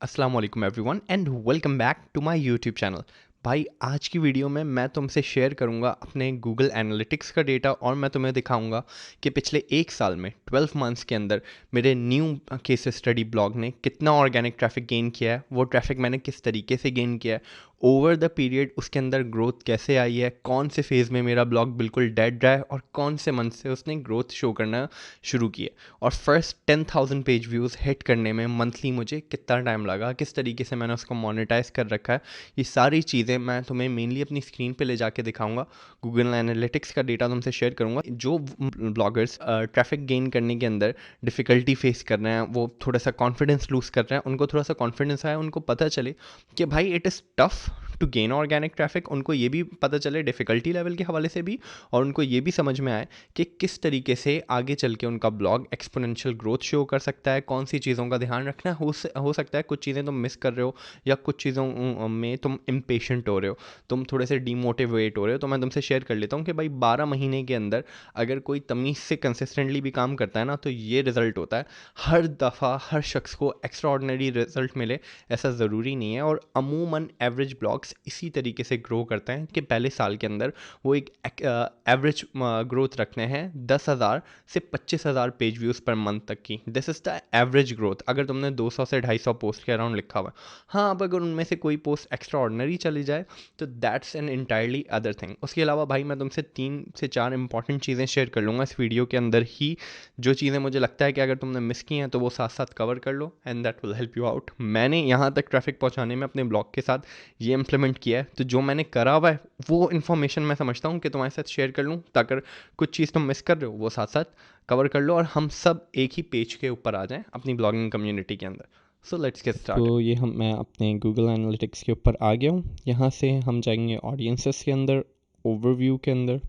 अस्सलाम वालेकुम everyone and welcome back to my YouTube channel. भाई आज की वीडियो में मैं तुमसे शेयर करूंगा अपने गूगल एनालिटिक्स का डेटा और मैं तुम्हें दिखाऊंगा कि पिछले एक साल में 12 मंथ्स के अंदर मेरे न्यू केस स्टडी ब्लॉग ने कितना ऑर्गेनिक ट्रैफिक गेन किया है, वो ट्रैफिक मैंने किस तरीके से गेन किया है, ओवर द पीरियड उसके अंदर ग्रोथ कैसे आई है, कौन से फेज़ में मेरा ब्लॉग बिल्कुल डेड रहा है और कौन से मंथ से उसने ग्रोथ शो करना शुरू किया और फर्स्ट 10,000 पेज व्यूज़ हिट करने में मंथली मुझे कितना टाइम लगा, किस तरीके से मैंने उसको मोनेटाइज कर रखा है। ये सारी चीज़ें मैं तुम्हें मेनली अपनी स्क्रीन पे ले जाके दिखाऊंगा। गूगल एनालिटिक्स का डेटा तुमसे शेयर करूंगा। जो ब्लॉगर्स ट्रैफिक गेन करने के अंदर डिफ़िकल्टी फेस कर रहे हैं, वो थोड़ा सा कॉन्फिडेंस लूज़ कर रहे हैं, उनको थोड़ा सा कॉन्फिडेंस आए, उनको पता चले कि भाई it is tough to gain organic traffic, उनको ये भी पता चले डिफ़िकल्टी लेवल के हवाले से भी, और उनको ये भी समझ में आए कि किस तरीके से आगे चल के उनका ब्लॉग एक्सपोनेंशियल ग्रोथ शो कर सकता है, कौन सी चीज़ों का ध्यान रखना हो सकता है कुछ चीज़ें तुम मिस कर रहे हो या कुछ चीज़ों में तुम इम्पेशेंट हो रहे हो, तुम थोड़े से डीमोटिवेट हो रहे हो। तो मैं तुमसे शेयर कर लेता हूँ कि भाई 12 महीने के अंदर अगर कोई तमीज़ से कंसिस्टेंटली भी काम करता है ना, तो ये रिज़ल्ट होता है। हर दफ़ा हर शख्स को एक्स्ट्रा ऑर्डिनरी रिज़ल्ट मिले ऐसा ज़रूरी नहीं है, और अमूमन एवरेज ब्लॉग्स इसी तरीके से ग्रो करते हैं कि पहले साल के अंदर वो एक एवरेज ग्रोथ रखते हैं 10,000 से 25,000 पेज व्यूज़ पर मंथ तक की। This is the average growth अगर तुमने 200 से 250 पोस्ट के अराउंड लिखा हुआ है। हाँ, अब अगर उनमें से कोई पोस्ट एक्स्ट्रा ऑर्डिनरी चली जाए तो that's an entirely other thing. उसके अलावा भाई मैं तुमसे 3 से 4 इंपॉर्टेंट चीज़ें शेयर कर लूँगा इस वीडियो के अंदर ही, जो चीज़ें मुझे लगता है कि अगर तुमने मिस की हैं तो वो साथ साथ कवर कर लो and that will help you out. मैंने यहाँ तक ट्रैफिक पहुँचाने में अपने ब्लॉग के साथ ये इम्प्लीमेंट किया है, तो जो मैंने करा हुआ है वो इन्फॉर्मेशन मैं समझता हूँ कि तुम्हारे साथ शेयर कर लूँ, ताकि कुछ चीज़ तुम मिस कर रहे हो वो साथ साथ कवर कर लो और हम सब एक ही पेज के ऊपर आ जाएं अपनी ब्लॉगिंग कम्युनिटी के अंदर। So let's get started. तो ये हम मैं अपने गूगल एनालिटिक्स के ऊपर आ गया हूँ। यहाँ से हम जाएंगे ऑडियंसेस के अंदर, ओवरव्यू के अंदर।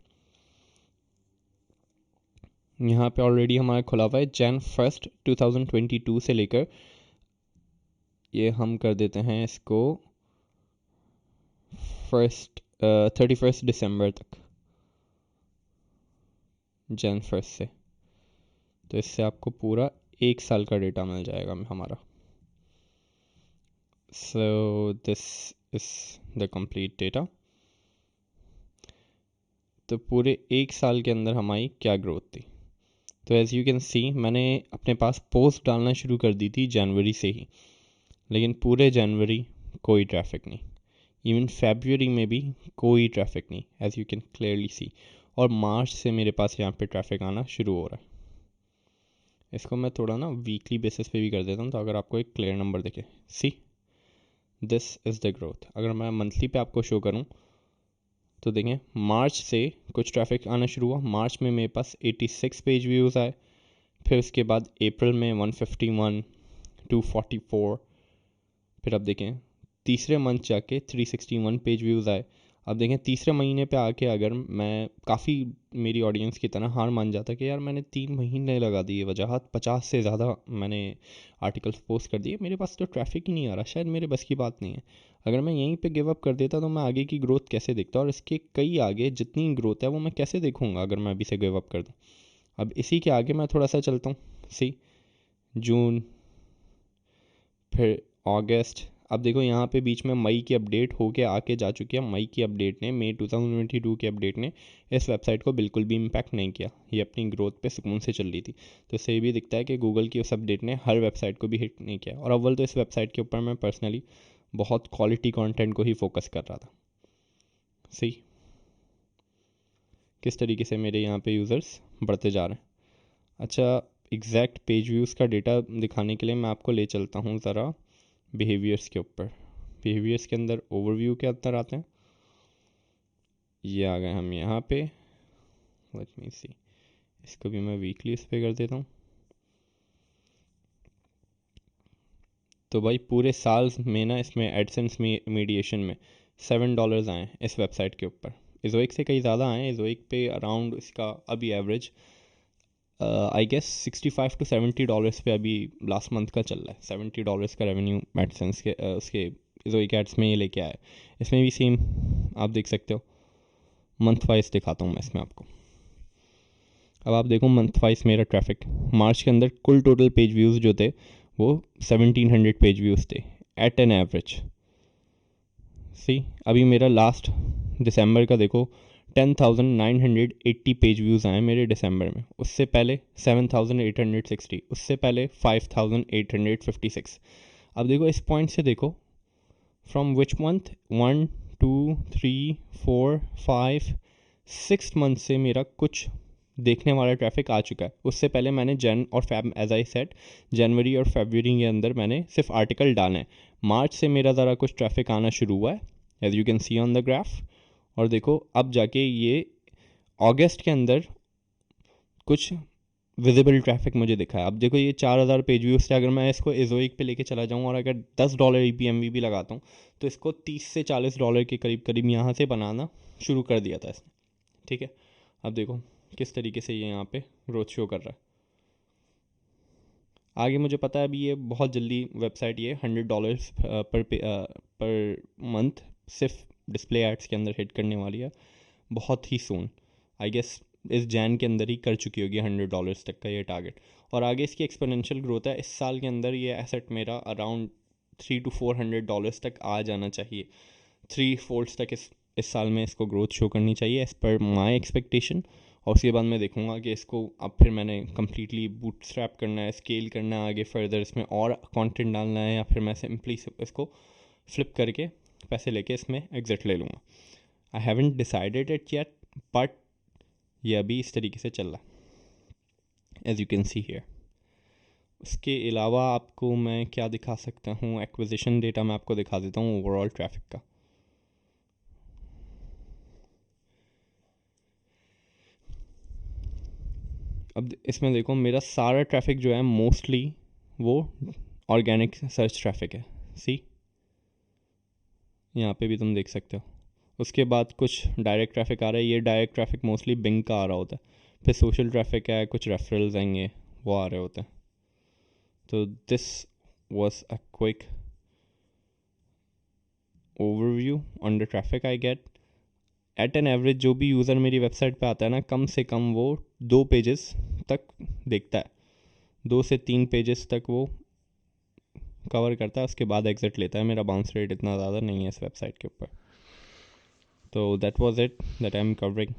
यहाँ पे ऑलरेडी हमारा खुला हुआ है Jan 1 2022 से लेकर, ये हम कर देते हैं इसको 31 दिसंबर तक, Jan 1 से। तो इससे आपको पूरा एक साल का डेटा मिल जाएगा हमारा। So this is the complete data. तो पूरे एक साल के अंदर हमारी क्या ग्रोथ थी। तो एज़ यू कैन सी मैंने अपने पास पोस्ट डालना शुरू कर दी थी जनवरी से ही, लेकिन पूरे जनवरी कोई ट्रैफिक नहीं, इवन फेब्रुअरी में भी कोई ट्रैफिक नहीं, as you can clearly see. और मार्च से मेरे पास यहाँ पे ट्रैफिक आना शुरू हो रहा है। इसको मैं थोड़ा ना वीकली बेसिस पे भी कर देता हूँ, तो अगर आपको एक क्लियर नंबर दिखे, see this is the growth. अगर मैं मंथली पे आपको शो करूँ तो देखें, मार्च से कुछ ट्रैफिक आना शुरू हुआ। मार्च में मेरे पास 86 पेज व्यूज़ आए, फिर उसके बाद अप्रैल में 151, 244, फिर अब देखें तीसरे मंथ जाके 361 पेज व्यूज़ आए। अब देखें तीसरे महीने पे आके अगर मैं काफ़ी मेरी ऑडियंस की तरह हार मान जाता कि यार मैंने 3 महीने लगा दिए, वजह 50 से ज़्यादा मैंने आर्टिकल्स पोस्ट कर दिए, मेरे पास तो ट्रैफिक ही नहीं आ रहा, शायद मेरे बस की बात नहीं है। अगर मैं यहीं पे गिव अप कर देता तो मैं आगे की ग्रोथ कैसे देखता, और इसके कई आगे जितनी ग्रोथ है वो मैं कैसे देखूंगा अगर मैं अभी से गिव अप कर दूँ। अब इसी के आगे मैं थोड़ा सा चलता हूँ, सी जून, फिर अगस्त। अब देखो यहाँ पे बीच में मई की अपडेट होके आके जा चुकी है। मई की अपडेट ने, मई 2022 की अपडेट ने इस वेबसाइट को बिल्कुल भी इम्पैक्ट नहीं किया, ये अपनी ग्रोथ पे सुकून से चल रही थी। तो इससे ये भी दिखता है कि गूगल की उस अपडेट ने हर वेबसाइट को भी हिट नहीं किया। और अव्वल तो इस वेबसाइट के ऊपर मैं पर्सनली बहुत क्वालिटी कंटेंट को ही फोकस कर रहा था। सही किस तरीके से मेरे यहाँ पे यूज़र्स बढ़ते जा रहे हैं। अच्छा, एग्जैक्ट पेज व्यूज़ का डेटा दिखाने के लिए मैं आपको ले चलता हूँ ज़रा बिहेवियर्स के ऊपर। बिहेवियर्स के अंदर ओवरव्यू के अंदर आते हैं, ये आ गए हम यहाँ पे। लेट मी सी, इसको भी मैं वीकली इस पे कर देता हूँ। तो भाई पूरे साल में ना इसमें एडसेंस मीडिएशन में $7 आए इस वेबसाइट के ऊपर। इजोइक से कई ज़्यादा आए। इजोइक पे अराउंड इसका अभी एवरेज आई गेस $65 to $70 पे अभी लास्ट मंथ का चल रहा है। $70 का रेवेन्यू एडसेंस के उसके इजोइक एड्स में ये लेके आया। इसमें भी सेम आप देख सकते हो। मंथ वाइज दिखाता हूँ मैं इसमें आपको। अब आप देखो मंथ वाइज मेरा ट्रैफिक मार्च के अंदर कुल टोटल पेज व्यूज़ जो थे वो 1700 पेज व्यूज़ थे। At an average. सी अभी मेरा लास्ट दिसंबर का देखो 10,980 पेज व्यूज़ आए मेरे दिसंबर में, उससे पहले 7,860, उससे पहले 5,856। अब देखो इस पॉइंट से देखो फ्रॉम विच मंथ, 1 2 3 4 5 6 मंथ से मेरा कुछ देखने वाला ट्रैफिक आ चुका है। उससे पहले मैंने जन और फेब, एज आई सेड, जनवरी और फरवरी के अंदर मैंने सिर्फ आर्टिकल डाले हैं। मार्च से मेरा ज़रा कुछ ट्रैफिक आना शुरू हुआ है, as you can see on the graph. और देखो अब जाके ये अगस्त के अंदर कुछ विजिबल ट्रैफिक मुझे दिखा है। अब देखो ये 4,000 पेज व्यूज से अगर मैं इसको इजोइक पे लेके चला जाऊँ और अगर $10 EPMV भी लगाता हूँ तो इसको $30 से $40 के करीब करीब यहाँ से बनाना शुरू कर दिया था इसने। ठीक है, अब देखो किस तरीके से ये यहाँ पे ग्रोथ शो कर रहा है। आगे मुझे पता है अभी ये बहुत जल्दी वेबसाइट ये $100 पर मंथ सिर्फ डिस्प्ले एड्स के अंदर हिट करने वाली है बहुत ही सून। आई गेस इस जैन के अंदर ही कर चुकी होगी $100 तक का ये टारगेट, और आगे इसकी एक्सपोनेंशियल ग्रोथ है। इस साल के अंदर ये एसेट मेरा अराउंड $300 to $400 तक आ जाना चाहिए। 3 फोल्ड्स तक इस साल में इसको ग्रोथ शो करनी चाहिए एज़ पर माई एक्सपेक्टेशन। और उसके बाद मैं देखूंगा कि इसको अब फिर मैंने कम्प्लीटली बूटस्ट्रैप करना है, स्केल करना है, आगे फर्दर इसमें और कंटेंट डालना है, या फिर मैं सिंपली इसको फ्लिप करके पैसे लेके इसमें एग्जिट ले लूँगा। I haven't decided it yet, but ये अभी इस तरीके से चल रहा है as you can see here. उसके अलावा आपको मैं क्या दिखा सकता हूँ, एक्विजिशन डेटा मैं आपको दिखा देता हूँ ओवरऑल ट्रैफिक का। अब इसमें देखो मेरा सारा ट्रैफिक जो है मोस्टली वो ऑर्गेनिक सर्च ट्रैफिक है। सी यहाँ पे भी तुम देख सकते हो। उसके बाद कुछ डायरेक्ट ट्रैफिक आ रहा है, ये डायरेक्ट ट्रैफिक मोस्टली बिंग का आ रहा होता है। फिर सोशल ट्रैफिक है, कुछ रेफरल्स आएंगे वो आ रहे होते हैं। तो this was a quick overview on the traffic I get. At an average जो भी यूज़र मेरी वेबसाइट पे आता है ना, कम से कम वो 2 पेजेस तक देखता है, 2 से 3 पेजेस तक वो कवर करता है, उसके बाद एग्जिट लेता है। मेरा बाउंस रेट इतना ज़्यादा नहीं है इस वेबसाइट के ऊपर। तो that was it that I am covering.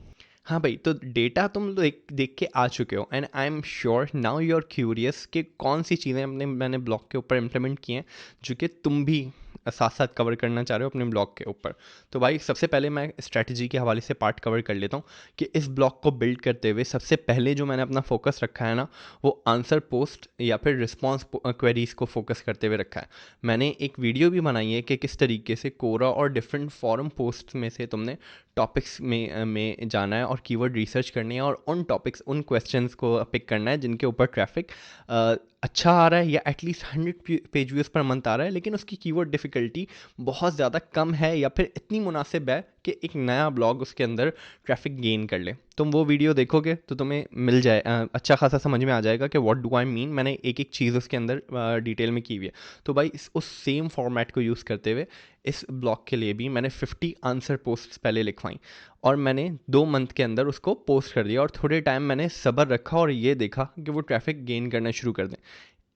हाँ भाई, तो डेटा तुम देख के आ चुके हो, and I am sure now you are curious कि कौन सी चीज़ें मैंने ब्लॉग के ऊपर इम्प्लीमेंट की हैं जो कि तुम भी साथ साथ कवर करना चाह रहे हो अपने ब्लॉग के ऊपर। तो भाई सबसे पहले मैं स्ट्रैटेजी के हवाले से पार्ट कवर कर लेता हूँ कि इस ब्लॉग को बिल्ड करते हुए सबसे पहले जो मैंने अपना फोकस रखा है ना, वो आंसर पोस्ट या फिर रिस्पॉन्स क्वेरीज़ को फोकस करते हुए रखा है। मैंने एक वीडियो भी बनाई है कि किस तरीके से कोरा और डिफरेंट फॉरम पोस्ट में से तुमने टॉपिक्स में जाना है और कीवर्ड रिसर्च करनी है, और उन टॉपिक्स, उन क्वेश्चंस को पिक करना है जिनके ऊपर ट्रैफिक अच्छा आ रहा है या at least 100 page views per month आ रहा है, लेकिन उसकी कीवर्ड डिफ़िकल्टी बहुत ज़्यादा कम है या फिर इतनी मुनासिब है कि एक नया ब्लॉग उसके अंदर ट्रैफिक गेन कर ले। तुम वो वीडियो देखोगे तो तुम्हें मिल जाए, अच्छा खासा समझ में आ जाएगा कि व्हाट डू आई मीन। मैंने एक एक चीज़ उसके अंदर डिटेल में की हुई है। तो भाई उस सेम फॉर्मेट को यूज़ करते हुए इस ब्लॉग के लिए भी मैंने 50 आंसर पोस्ट्स पहले लिखवाई, और मैंने 2 मंथ के अंदर उसको पोस्ट कर दिया, और थोड़े टाइम मैंने सब्र रखा और ये देखा कि वो ट्रैफिक गेन करना शुरू कर दें।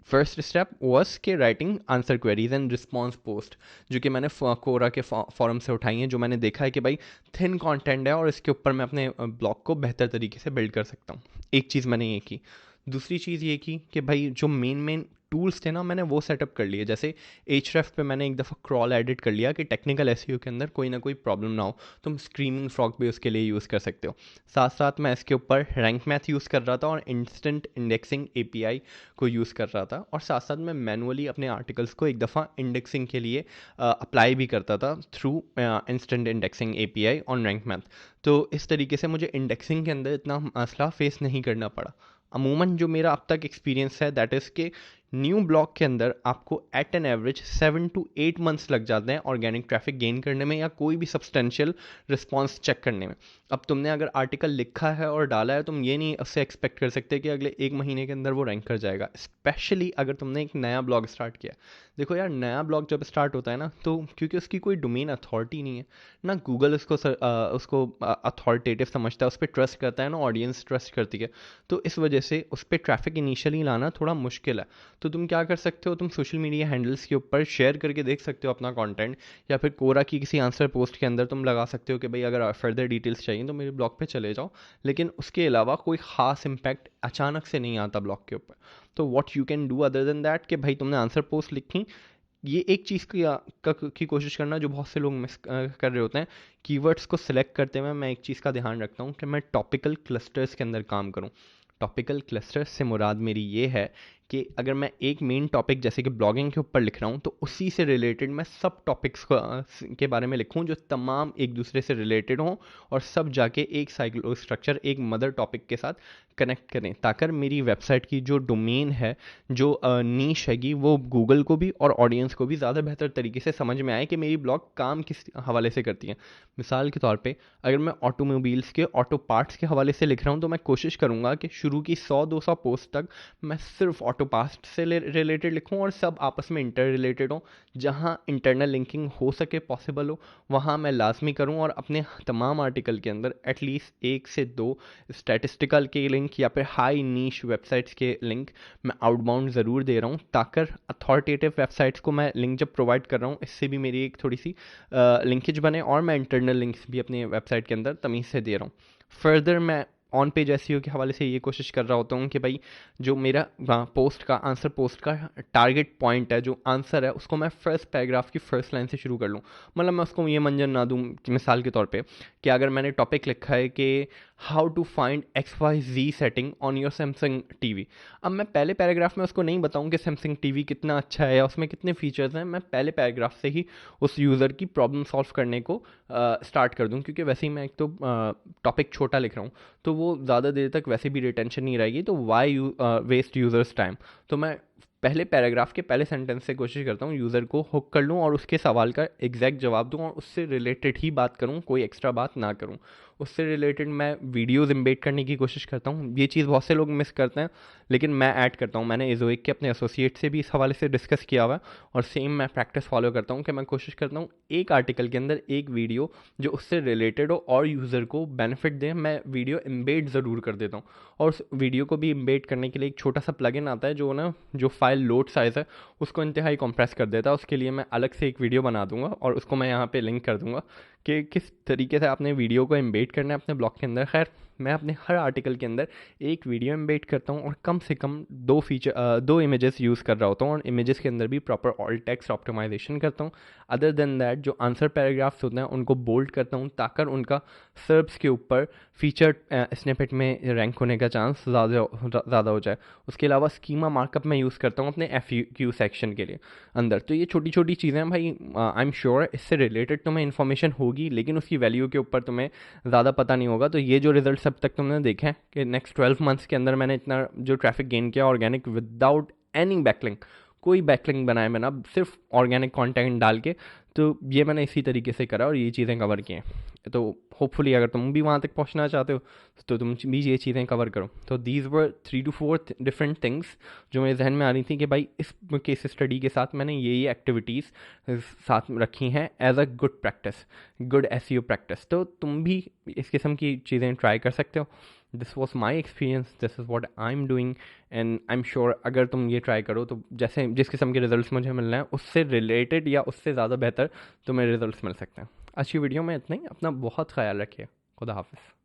फर्स्ट स्टेप वॉज के writing answer queries and response post, जो कि मैंने कोरा के फॉरम से उठाई हैं, जो मैंने देखा है कि भाई थिन कंटेंट है और इसके ऊपर मैं अपने ब्लॉग को बेहतर तरीके से बिल्ड कर सकता हूँ। एक चीज़ मैंने ये की। दूसरी चीज़ ये की कि भाई जो मेन टूल्स थे ना, मैंने वो सेटअप कर लिए। जैसे Href पे मैंने एक दफ़ा क्रॉल एडिट कर लिया कि टेक्निकल एसईओ के अंदर कोई ना कोई प्रॉब्लम ना हो। तुम स्क्रीमिंग फ्रॉग भी उसके लिए यूज़ कर सकते हो। साथ साथ मैं इसके ऊपर रैंक मैथ यूज़ कर रहा था और इंस्टेंट इंडेक्सिंग API को यूज़ कर रहा था, और साथ साथ मैं मैनुअली अपने आर्टिकल्स को एक दफ़ा इंडेक्सिंग के लिए अप्लाई भी करता था through instant indexing API on rank math. तो इस तरीके से मुझे इंडेक्सिंग के अंदर इतना मसला फेस नहीं करना पड़ा। अमूमन जो मेरा अब तक एक्सपीरियंस है दैट इज़ के न्यू ब्लॉग के अंदर आपको at an average 7 to 8 months लग जाते हैं ऑर्गेनिक ट्रैफिक गेन करने में या कोई भी सब्सटेंशियल रिस्पॉन्स चेक करने में। अब तुमने अगर आर्टिकल लिखा है और डाला है, तुम ये नहीं उससे एक्सपेक्ट कर सकते कि अगले 1 महीने के अंदर वो रैंक कर जाएगा, स्पेशली अगर तुमने एक नया ब्लॉग स्टार्ट किया। देखो यार, नया ब्लॉग जब स्टार्ट होता है ना, तो क्योंकि उसकी कोई डोमेन अथॉरिटी नहीं है ना, गूगल उसको अथॉरिटेटिव समझता है, उस पर ट्रस्ट करता है ना, ऑडियंस ट्रस्ट करती है, तो इस वजह से उस पर ट्रैफिक इनिशियली लाना थोड़ा मुश्किल है। तो तुम क्या कर सकते हो, तुम सोशल मीडिया हैंडल्स के ऊपर शेयर करके देख सकते हो अपना कंटेंट, या फिर कोरा की किसी आंसर पोस्ट के अंदर तुम लगा सकते हो कि भाई अगर फर्दर डिटेल्स चाहिए तो मेरे ब्लॉग पे चले जाओ। लेकिन उसके अलावा कोई ख़ास इम्पैक्ट अचानक से नहीं आता ब्लॉग के ऊपर। तो what you can do other than that, कि भाई तुमने आंसर पोस्ट लिखी, ये एक चीज़ की कोशिश करना जो बहुत से लोग मिस कर रहे होते हैं। कीवर्ड्स को सिलेक्ट करते हुए मैं एक चीज़ का ध्यान रखता हूँ कि मैं टॉपिकल क्लस्टर्स के अंदर काम करूँ। टॉपिकल क्लस्टर्स से मुराद मेरी ये है कि अगर मैं एक मेन टॉपिक जैसे कि ब्लॉगिंग के ऊपर लिख रहा हूँ तो उसी से रिलेटेड मैं सब टॉपिक्स के बारे में लिखूँ जो तमाम एक दूसरे से रिलेटेड हों, और सब जाके एक साइक्लो स्ट्रक्चर, एक मदर टॉपिक के साथ कनेक्ट करें, ताकि मेरी वेबसाइट की जो डोमेन है, जो नीश हैगी, वो गूगल को भी और ऑडियंस को भी ज़्यादा बेहतर तरीके से समझ में आए कि मेरी ब्लॉग काम किस हवाले से करती है। मिसाल के तौर पे अगर मैं ऑटोमोबाइल्स के ऑटो पार्ट्स के हवाले से लिख रहा हूँ तो मैं कोशिश करूँगा कि शुरू की 100-200 पोस्ट तक मैं सिर्फ ऑटो पार्ट्स से रिलेटेड लिखूँ और सब आपस में इंटर रिलेटेड हो। जहाँ इंटरनल लिंकिंग हो सके, पॉसिबल हो, वहाँ मैं लाजमी करूँ, और अपने तमाम आर्टिकल के अंदर एटलीस्ट 1 से 2 स्टैटिस्टिकल के लिंक या फिर हाई नीश वेबसाइट्स के लिंक मैं आउटबाउंड ज़रूर दे रहा हूँ, ताकि अथॉरिटेटिव वेबसाइट्स को मैं लिंक जब प्रोवाइड कर रहा हूँ इससे भी मेरी एक थोड़ी सी लिंकेज बने, और मैं इंटरनल लिंक्स भी अपने वेबसाइट के अंदर तमीज़ से दे रहा हूँ। फर्दर मैं ऑन पेज एसईओ के हवाले से ये कोशिश कर रहा होता हूँ कि भाई जो मेरा पोस्ट का आंसर पोस्ट का टारगेट पॉइंट है, जो आंसर है, उसको मैं फर्स्ट पैराग्राफ की फर्स्ट लाइन से शुरू कर लूँ। मतलब मैं उसको ये मंजर ना दूँ कि मिसाल के तौर पे कि अगर मैंने टॉपिक लिखा है कि how to find XYZ setting on your Samsung TV, अब मैं पहले पैराग्राफ में उसको नहीं बताऊँ कि सैमसंग टीवी कितना अच्छा है या उसमें कितने फीचर्स हैं। मैं पहले पैराग्राफ से ही उस यूज़र की प्रॉब्लम सॉल्व करने को स्टार्ट कर दूँ, क्योंकि वैसे ही मैं एक तो टॉपिक छोटा लिख रहा हूँ तो वो ज़्यादा देर तक वैसे भी रिटेंशन नहीं रहेगी, तो वाई वेस्ट यूज़र्स टाइम। तो मैं पहले पैराग्राफ के पहले सेंटेंस से कोशिश करता हूँ यूज़र को हुक कर लूँ और उसके सवाल का एग्जैक्ट जवाब दूँ और उससे रिलेटेड ही बात करूँ, कोई एक्स्ट्रा बात ना करूँ। उससे रिलेटेड मैं वीडियोज़ इम्बेड करने की कोशिश करता हूँ। ये चीज़ बहुत से लोग मिस करते हैं, लेकिन मैं ऐड करता हूँ। मैंने एजोइक के अपने एसोसिएट से भी इस हवाले से डिस्कस किया हुआ है, और सेम मैं प्रैक्टिस फॉलो करता हूँ कि मैं कोशिश करता हूँ एक आर्टिकल के अंदर एक वीडियो जो उससे रिलेटेड हो और यूज़र को बेनिफिट दे, मैं वीडियो इम्बेड ज़रूर कर देता हूँ। और उस वीडियो को भी इम्बेड करने के लिए एक छोटा सा प्लगइन आता है जो ना, जो फाइल लोड साइज़ है उसको इंतहाई कंप्रेस कर देता है। उसके लिए मैं अलग से एक वीडियो बना दूंगा और उसको मैं यहाँ पे लिंक कर दूंगा कि किस तरीके से आपने वीडियो को एम्बेड करना है अपने ब्लॉग के अंदर। खैर, मैं अपने हर आर्टिकल के अंदर एक वीडियो एम्बेड करता हूँ और कम से कम दो इमेजेस यूज़ कर रहा होता हूँ, और इमेजेस के अंदर भी प्रॉपर ऑल टेक्स्ट ऑप्टिमाइजेशन करता हूँ। अदर देन दैट जो आंसर पैराग्राफ्स होते हैं उनको बोल्ड करता हूँ ताकि उनका सर्ब्स के ऊपर फीचर स्निपेट में रैंक होने का चांस ज़्यादा हो जाए। उसके अलावा स्कीमा मार्कअप मैं यूज़ करता हूँ अपने FAQ सेक्शन के लिए अंदर। तो ये छोटी छोटी चीज़ें भाई, आई एम श्योर इससे रिलेटेड तुम्हें इन्फॉर्मेशन होगी, लेकिन उसकी वैल्यू के ऊपर तुम्हें ज़्यादा पता नहीं होगा। तो ये जो रिजल्ट अब तक तुमने देखे हैं कि नेक्स्ट 12 मंथ्स के अंदर मैंने इतना जो ट्रैफिक गेन किया ऑर्गेनिक, विदाउट एनी बैकलिंक, कोई बैकलिंक बनाए मैंने, अब सिर्फ ऑर्गेनिक कंटेंट डाल के, तो ये मैंने इसी तरीके से करा और ये चीज़ें कवर की हैं। तो होपफुली अगर तुम भी वहाँ तक पहुँचना चाहते हो तो तुम भी ये चीज़ें कवर करो। तो these were 3 to 4 different things जो मेरे जहन में आ रही थी कि भाई इस केस स्टडी के साथ मैंने ये एक्टिविटीज़ साथ में रखी हैं as a good practice, good SEO practice. तो तुम भी इस किस्म की चीज़ें ट्राई कर सकते हो। This was my experience, this is what I am doing, and I am sure अगर तुम ये ट्राई करो तो जैसे जिस किस्म के रिजल्ट्स मुझे मिल रहे हैं उससे रिलेटेड या उससे ज़्यादा बेहतर तुम्हें रिजल्ट्स मिल सकते हैं। अच्छी वीडियो में इतना ही, अपना बहुत ख्याल रखिए। खुदा हाफिज़।